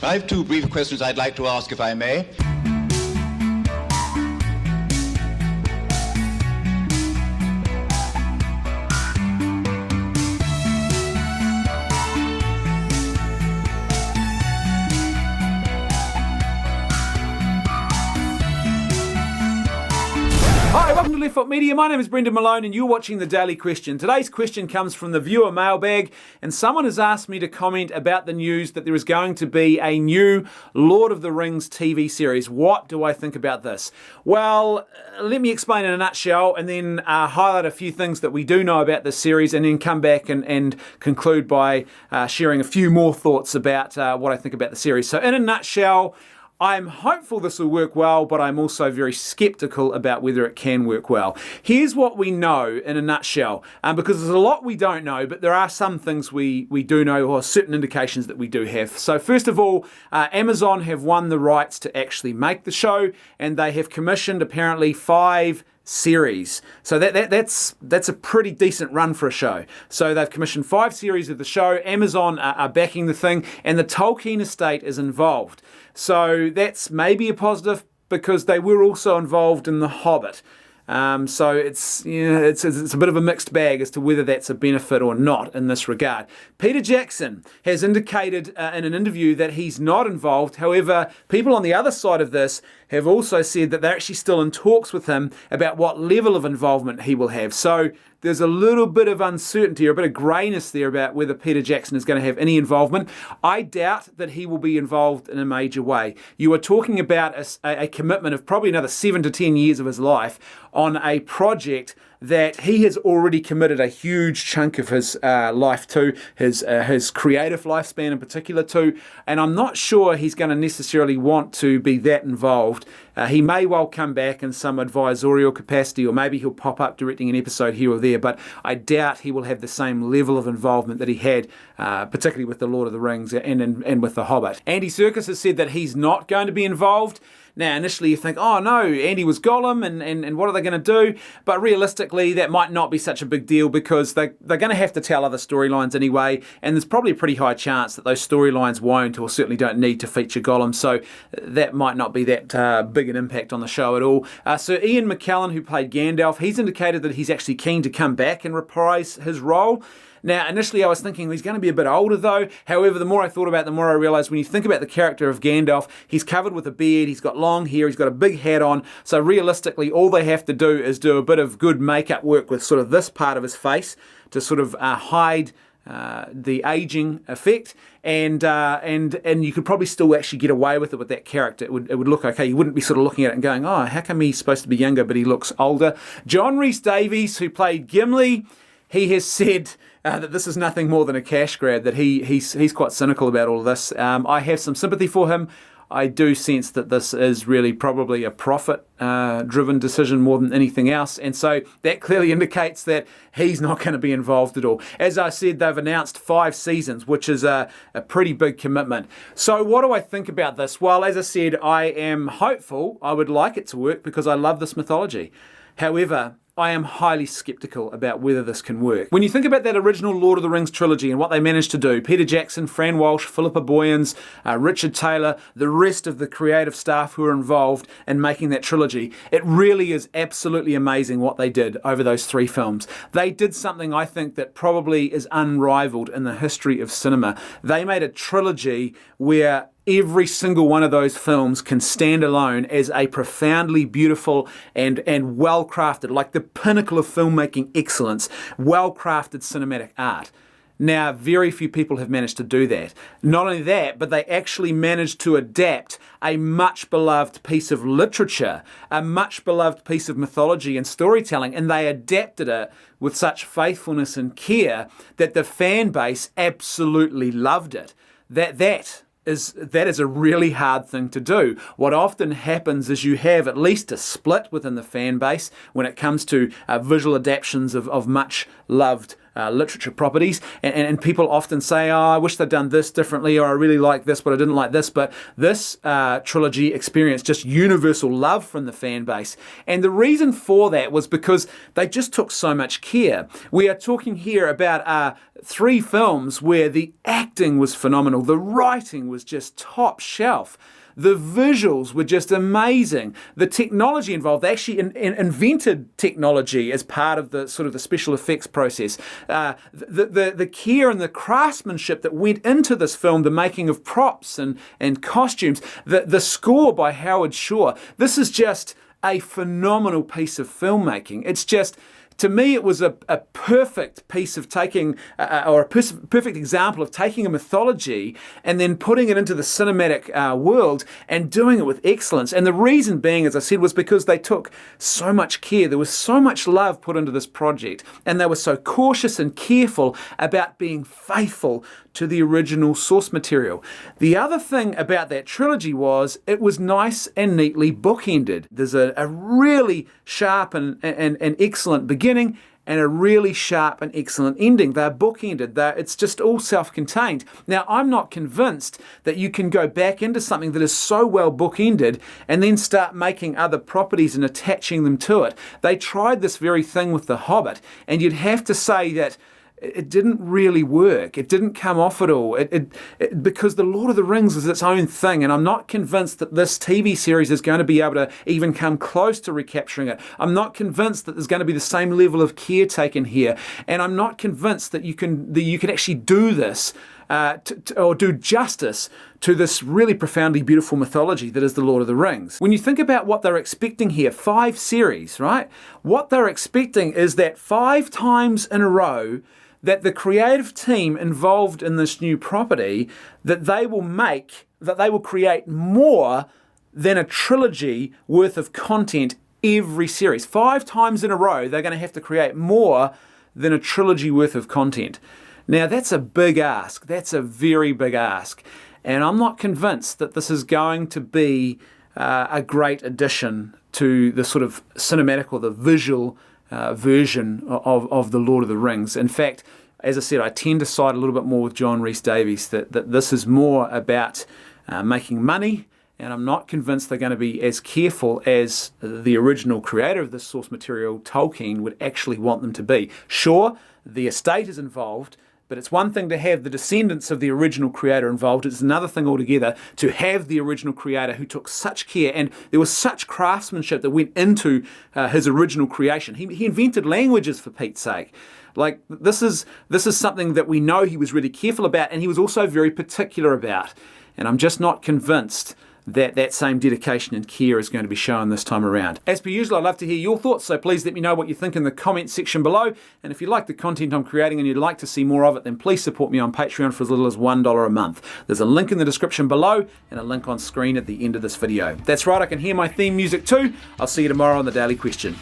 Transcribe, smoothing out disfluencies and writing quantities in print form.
I have two brief questions I'd like to ask, if I may. Hi, welcome to Left Foot Media. My name is Brendan Malone and you're watching The Daily Question. Today's question comes from the viewer mailbag, and someone has asked me to comment about the news that there is going to be a new Lord of the Rings TV series. What do I think about this? Well, let me explain in a nutshell and then highlight a few things that we do know about this series, and then come back and conclude by sharing a few more thoughts about what I think about the series. So in a nutshell, I'm hopeful this will work well, but I'm also very skeptical about whether it can work well. Here's what we know in a nutshell, because there's a lot we don't know, but there are some things we do know, or certain indications that we do have. So first of all, Amazon have won the rights to actually make the show, and they have commissioned apparently 5 series. So that's a pretty decent run for a show. So they've commissioned 5 series of the show. Amazon are backing the thing, and the Tolkien estate is involved. So that's maybe a positive, because they were also involved in The Hobbit. So it's a bit of a mixed bag as to whether that's a benefit or not in this regard. Peter Jackson has indicated in an interview that he's not involved. However, people on the other side of this have also said that they're actually still in talks with him about what level of involvement he will have. So there's a little bit of uncertainty, or a bit of greyness there about whether Peter Jackson is going to have any involvement. I doubt that he will be involved in a major way. You are talking about a commitment of probably another 7 to 10 years of his life on a project that he has already committed a huge chunk of his life to, his creative lifespan in particular to, and I'm not sure he's going to necessarily want to be that involved. He may well come back in some advisorial capacity, or maybe he'll pop up directing an episode here or there, but I doubt he will have the same level of involvement that he had, particularly with The Lord of the Rings and with The Hobbit. Andy Serkis has said that he's not going to be involved. Now, initially you think, oh no, Andy was Gollum, and what are they going to do? But realistically, that might not be such a big deal, because they're going to have to tell other storylines anyway, and there's probably a pretty high chance that those storylines won't, or certainly don't need to feature Gollum, so that might not be that big an impact on the show at all. So Ian McKellen, who played Gandalf, he's indicated that he's actually keen to come back and reprise his role. Now, initially I was thinking he's going to be a bit older though. However, the more I thought about it, the more I realised when you think about the character of Gandalf, he's covered with a beard, he's got long hair, he's got a big hat on. So realistically, all they have to do is do a bit of good makeup work with sort of this part of his face to sort of hide the aging effect, and you could probably still actually get away with it with that character. It would look okay. You wouldn't be sort of looking at it and going, oh, how come he's supposed to be younger but he looks older? John Rhys-Davies, who played Gimli, he has said that this is nothing more than a cash grab, that he's quite cynical about all of this. I have some sympathy for him. I do sense that this is really probably a profit-driven decision more than anything else, and so that clearly indicates that he's not going to be involved at all. As I said, they've announced 5 seasons, which is a pretty big commitment. So what do I think about this? Well, as I said, I am hopeful. I would like it to work because I love this mythology. However, I am highly skeptical about whether this can work. When you think about that original Lord of the Rings trilogy and what they managed to do, Peter Jackson, Fran Walsh, Philippa Boyens, Richard Taylor, the rest of the creative staff who are involved in making that trilogy, it really is absolutely amazing what they did over those 3 films. They did something I think that probably is unrivaled in the history of cinema. They made a trilogy where every single one of those films can stand alone as a profoundly beautiful and well-crafted, like the pinnacle of filmmaking excellence, well-crafted cinematic art. Now, very few people have managed to do that. Not only that, but they actually managed to adapt a much-beloved piece of literature, a much-beloved piece of mythology and storytelling, and they adapted it with such faithfulness and care that the fan base absolutely loved it. That is a really hard thing to do. What often happens is you have at least a split within the fan base when it comes to visual adaptations of much loved literature properties, and people often say, I wish they'd done this differently, or I really like this, but I didn't like this. But this trilogy experienced just universal love from the fan base. And the reason for that was because they just took so much care. We are talking here about 3 films where the acting was phenomenal, the writing was just top shelf. The visuals were just amazing. The technology involved, they actually invented technology as part of the sort of the special effects process. The care and the craftsmanship that went into this film, the making of props and costumes, the score by Howard Shore. This is just a phenomenal piece of filmmaking. It's just, to me, it was a perfect piece of taking, or a perfect example of taking a mythology and then putting it into the cinematic world and doing it with excellence. And the reason being, as I said, was because they took so much care. There was so much love put into this project, and they were so cautious and careful about being faithful to the original source material. The other thing about that trilogy was it was nice and neatly bookended. There's a really sharp and excellent beginning and a really sharp and excellent ending. They're bookended. It's just all self-contained. Now, I'm not convinced that you can go back into something that is so well bookended and then start making other properties and attaching them to it. They tried this very thing with The Hobbit, and you'd have to say that it didn't really work. It didn't come off at all. Because The Lord of the Rings is its own thing, and I'm not convinced that this TV series is going to be able to even come close to recapturing it. I'm not convinced that there's going to be the same level of care taken here, and I'm not convinced that you can actually do this or do justice to this really profoundly beautiful mythology that is The Lord of the Rings. When you think about what they're expecting here, 5 series, right? What they're expecting is that 5 times in a row that the creative team involved in this new property, that they will create more than a trilogy worth of content every series. 5 times in a row, they're going to have to create more than a trilogy worth of content. Now, that's a big ask. That's a very big ask. And I'm not convinced that this is going to be a great addition to the sort of cinematic or the visual version of The Lord of the Rings. In fact, as I said, I tend to side a little bit more with John Rhys-Davies, that this is more about making money, and I'm not convinced they're going to be as careful as the original creator of this source material, Tolkien, would actually want them to be. Sure, the estate is involved, but it's one thing to have the descendants of the original creator involved. It's another thing altogether to have the original creator who took such care, and there was such craftsmanship that went into his original creation. He invented languages, for Pete's sake. Like, this is something that we know he was really careful about, and he was also very particular about. And I'm just not convinced that same dedication and care is going to be shown this time around. As per usual, I'd love to hear your thoughts, so please let me know what you think in the comment section below. And if you like the content I'm creating and you'd like to see more of it, then please support me on Patreon for as little as $1 a month. There's a link in the description below and a link on screen at the end of this video. That's right, I can hear my theme music too. I'll see you tomorrow on The Daily Question.